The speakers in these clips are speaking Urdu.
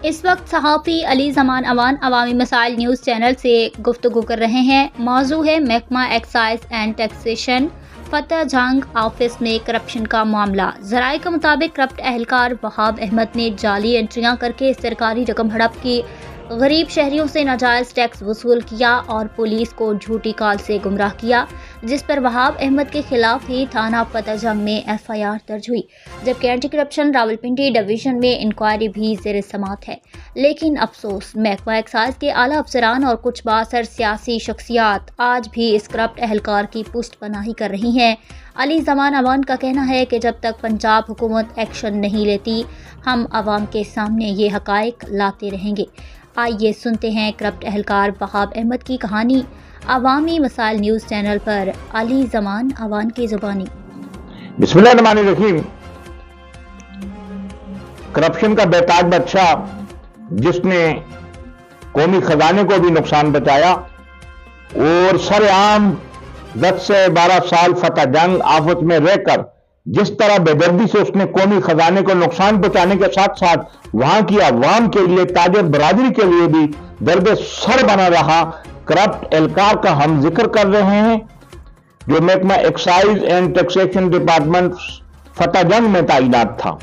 اس وقت صحافی علی زمان اوان عوامی مسائل نیوز چینل سے گفتگو کر رہے ہیں۔ موضوع ہے محکمہ ایکسائز اینڈ ٹیکسیشن فتح جنگ آفس میں کرپشن کا معاملہ۔ ذرائع کے مطابق کرپٹ اہلکار وہاب احمد نے جعلی انٹریاں کر کے سرکاری رقم ہڑپ کی، غریب شہریوں سے ناجائز ٹیکس وصول کیا اور پولیس کو جھوٹی کال سے گمراہ کیا، جس پر وہاب احمد کے خلاف ہی تھانہ فتح جنگ میں FIR درج ہوئی، جبکہ اینٹی کرپشن راولپنڈی ڈویژن میں انکوائری بھی زیر سماعت ہے۔ لیکن افسوس، محکمہ ایکسائز کے اعلیٰ افسران اور کچھ بااثر سیاسی شخصیات آج بھی اس کرپٹ اہلکار کی پشت پناہی کر رہی ہیں۔ علی زمان اوان کا کہنا ہے کہ جب تک پنجاب حکومت ایکشن نہیں لیتی، ہم عوام کے سامنے یہ حقائق لاتے رہیں گے۔ آئیے سنتے ہیں کرپٹ اہلکار وہاب احمد کی کہانی عوامی مسائل نیوز چینل پر علی زمان اوان کی زبانی۔ بسم اللہ الرحمن الرحیم۔ کرپشن کا بے تاج بادشاہ جس نے قومی خزانے کو بھی نقصان بچایا اور سر عام 10 سے 12 سال فتح جنگ آفت میں رہ کر جس طرح بے دردی سے اس نے قومی خزانے کو نقصان پہنچانے کے ساتھ ساتھ وہاں کی عوام کے لیے، تاجر برادری کے لیے بھی درد سر بنا رہا، کرپٹ اہلکار کا ہم ذکر کر رہے ہیں جو محکمہ ایکسائز اینڈ ٹیکسیشن ڈپارٹمنٹ فتح جنگ میں تعینات تھا۔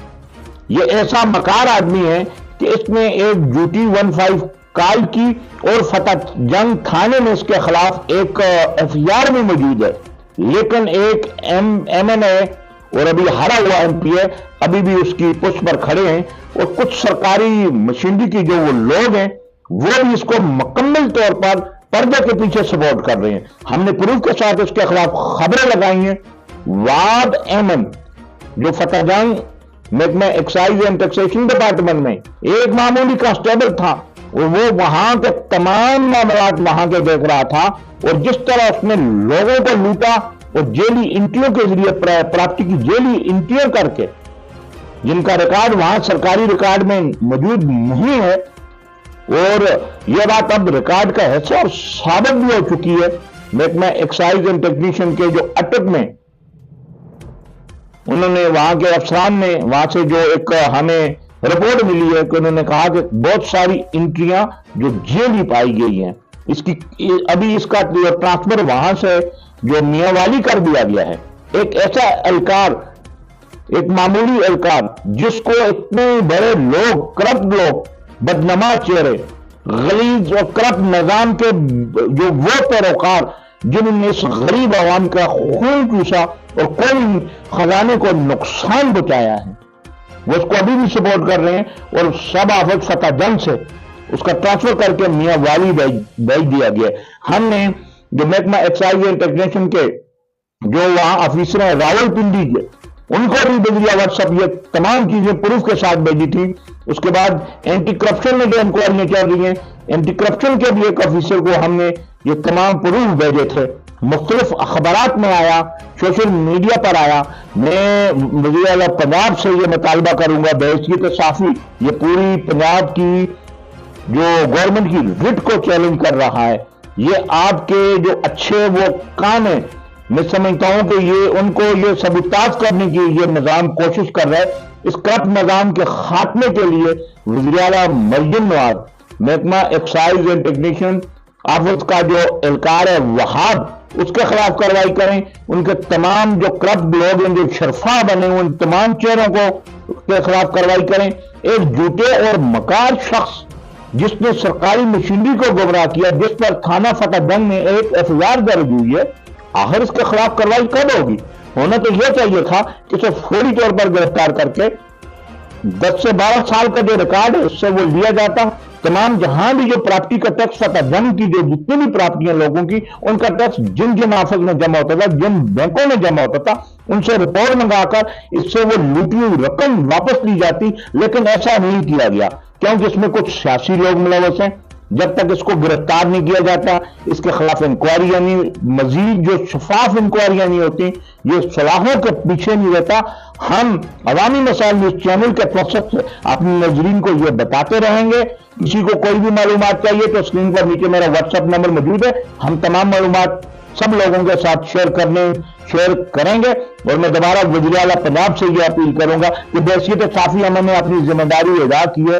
یہ ایسا مکار آدمی ہے کہ اس نے ایک جھوٹی 15 کال کی اور فتح جنگ تھانے میں اس کے خلاف ایک FIR بھی موجود ہے، لیکن ایک MNA اور ابھی ہرا ہوا MP ابھی بھی اس کی پشت پر کھڑے ہیں، اور کچھ سرکاری مشینری کی جو وہ لوگ ہیں وہ بھی اس کو مکمل طور پر پردے کے پیچھے سپورٹ کر رہے ہیں۔ ہم نے پروف کے ساتھ اس کے خلاف خبریں لگائی ہیں۔ وہاب احمد جو فتح جنگ محکمہ ایکسائز اینڈ ٹیکسیشن ڈپارٹمنٹ میں ایک معمولی کانسٹیبل تھا، اور وہ وہاں کے تمام معاملات وہاں کے دیکھ رہا تھا، اور جس طرح اس نے لوگوں کو لوٹا اور جیلی انٹریوں کے ذریعے پراپرٹی کی جیلی انٹریاں کر کے، جن کا ریکارڈ وہاں سرکاری ریکارڈ میں موجود نہیں ہے، اور یہ بات اب ریکارڈ کا حصہ اور ثابت بھی ہو چکی ہے۔ محکمہ ایکسائز اینڈ ٹیکسیشن کے جو اٹک میں انہوں نے وہاں کے افسران نے وہاں سے جو ایک ہمیں رپورٹ ملی ہے کہ انہوں نے کہا کہ بہت ساری انٹریاں جو جیلی پائی گئی ہیں، ابھی اس کا ٹرانسفر وہاں سے جو میاں والی کر دیا گیا ہے۔ ایک ایسا اہلکار، ایک معمولی اہلکار جس کو اتنے بڑے لوگ، کرپٹ لوگ، بدنما چہرے، غلیظ اور کرپٹ نظام کے جو وہ پیروکار جنہوں نے اس غریب عوام کا خون چوسا اور قومی خزانے کو نقصان پہنچایا ہے، وہ اس کو ابھی بھی سپورٹ کر رہے ہیں، اور سب آفت فتح جنگ سے اس کا ٹرانسفر کر کے میاں والی بھیج دیا گیا ہے۔ ہم نے جو محکمہ ایکسائز اینڈ ٹیکسیشن کے جو وہاں آفیسر ہیں راولپنڈی کے، ان کو بھی بذریعہ واٹس ایپ یہ تمام چیزیں پروف کے ساتھ بھیجی تھی۔ اس کے بعد اینٹی کرپشن میں جو انکوائریاں چل رہی ہیں، اینٹی کرپشن کے بھی ایک آفیسر کو ہم نے یہ تمام پروف بھیجے تھے، مختلف اخبارات میں آیا، سوشل میڈیا پر آیا۔ میں وزیر اعلیٰ پنجاب سے یہ مطالبہ کروں گا بحیثیت صحافی، یہ پوری پنجاب کی جو گورنمنٹ کی رٹ کو چیلنج کر رہا ہے، یہ آپ کے جو اچھے وہ کام ہیں، میں سمجھتا ہوں کہ یہ ان کو یہ سبوتاژ کرنے کی یہ نظام کوشش کر رہا ہے۔ اس کرپٹ نظام کے خاتمے کے لیے وزیر اعلیٰ مریم نواز، محکمہ ایکسائز اینڈ ٹیکسیشن آفس کا جو اہلکار ہے وہاب، اس کے خلاف کارروائی کریں۔ ان کے تمام جو کرپٹ لوگ ہیں، جو شرفا بنے ہوئے، ان تمام چہروں کو کے خلاف کارروائی کریں۔ ایک جھوٹے اور مکار شخص جس نے سرکاری مشینری کو گمراہ کیا، جس پر تھانہ فتح جنگ میں ایک FIR درج ہوئی ہے، آخر اس کے خلاف کارروائی کب ہوگی؟ ہونا تو یہ چاہیے تھا کہ اسے فوری طور پر گرفتار کر کے 10 سے 12 سال کا جو ریکارڈ ہے اس سے وہ لیا جاتا۔ تمام جہاں بھی جو پراپرٹی کا ٹیکس فتح جنگ کی جو جتنی بھی پراپرٹیاں لوگوں کی، ان کا ٹیکس جن جن آفس میں جمع ہوتا تھا، جن بینکوں میں جمع ہوتا تھا، ان سے رپورٹ منگا کر اس سے وہ لوٹی ہوئی رقم واپس لی جاتی، لیکن ایسا نہیں کیا گیا کیونکہ اس میں کچھ سیاسی لوگ ملوث ہیں۔ جب تک اس کو گرفتار نہیں کیا جاتا، اس کے خلاف انکوائریاں نہیں، مزید جو شفاف انکوائریاں نہیں ہوتی، یہ صلاحوں کے پیچھے نہیں رہتا۔ ہم عوامی مسائل نیوز چینل کے مقصد سے اپنے ناظرین کو یہ بتاتے رہیں گے۔ کسی کو کوئی بھی معلومات چاہیے تو اسکرین پر نیچے میرا واٹس ایپ نمبر موجود ہے، ہم تمام معلومات سب لوگوں کے ساتھ شیئر کریں گے۔ اور میں دوبارہ وزیر اعلیٰ پنجاب سے یہ اپیل کروں گا کہ بحیثیت صحافی ہم نے اپنی ذمہ داری ادا کی ہے،